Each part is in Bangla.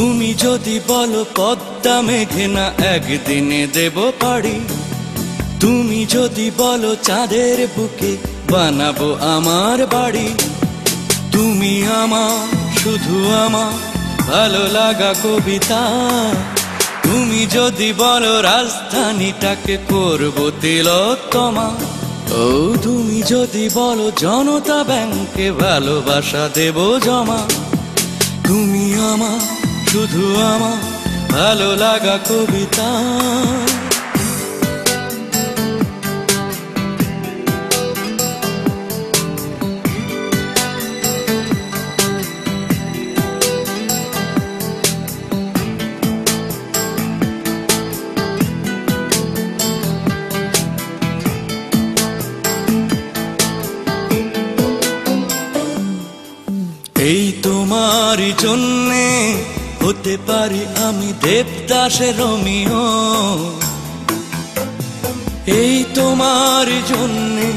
তুমি যদি বলো পদ্মা মেঘনা একদিনে দেব পাড়ি, তুমি যদি বলো চাঁদের বুকে বানাবো আমার বাড়ি, তুমি আমার শুধু আমার ভালো লাগা কবিতা, তুমি যদি বলো রাজধানীটাকে করবো তিলোত্তমা, ও তুমি যদি বলো জনতা ব্যাংকে ভালোবাসা দেব জমা, তুমি আমার শুধু আমার ভালো লাগা কবিতা। এই তোমার জন্যে হতে পারি আমি দেবদাসের রোমিও, এই তোমার জন্যে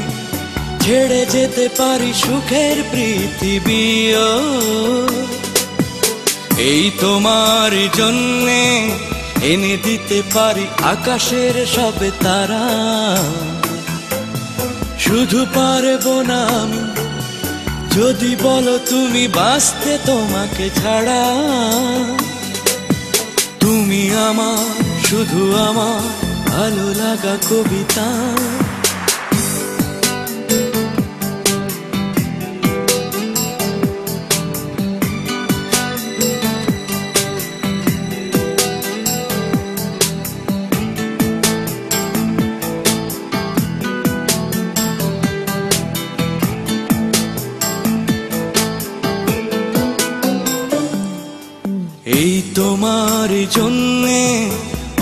ছেড়ে যেতে পারি সুখের পৃথিবীও, এই তোমার জন্যে এনে দিতে পারি আকাশের সব তারা, শুধু পারবো না আমি যদি বলো তুমি বাঁচতে তোমাকে ছাড়া, তুমি আমার শুধু আমার ভালো লাগা কবিতা। এই তোমার জন্যে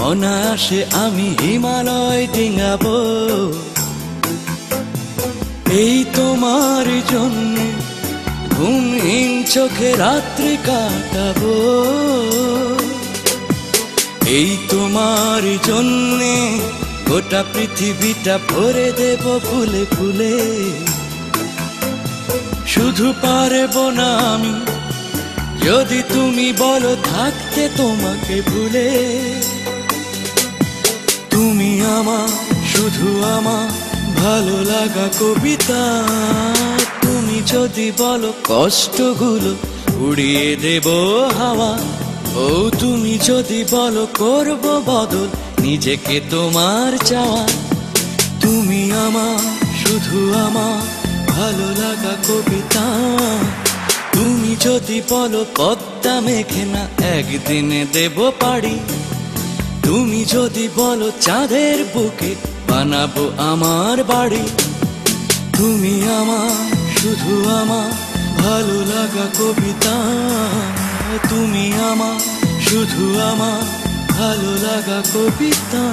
অনায়াসে আমি হিমালয় ডিঙাবো, এই তোমার জন্যে ঘুমহীন চোখে রাত্রি কাটাবো, এই তোমার জন্যে গোটা পৃথিবীটা ভরে দেব ফুলে ফুলে, শুধু পারবো না আমি যদি তুমি বলো থাকতে তোমাকে ভুলে, তুমি আমার শুধু আমার ভালো লাগা কবিতা, তুমি যদি বলো কষ্টগুলো উড়িয়ে দেব হাওয়া, ও তুমি যদি বলো করব বদল নিজেকে তোমার চাওয়া, তুমি আমার শুধু আমার ভালো লাগা কবিতা, তুমি যদি বলো পদ্মা মেঘনা একদিনে দেব পাড়ি, তুমি যদি বলো চাঁদের বুকে বানাবো আমার বাড়ি, তুমি আমার শুধু আমার ভালো লাগা কবিতা, তুমি আমার শুধু আমার ভালো লাগা কবিতা।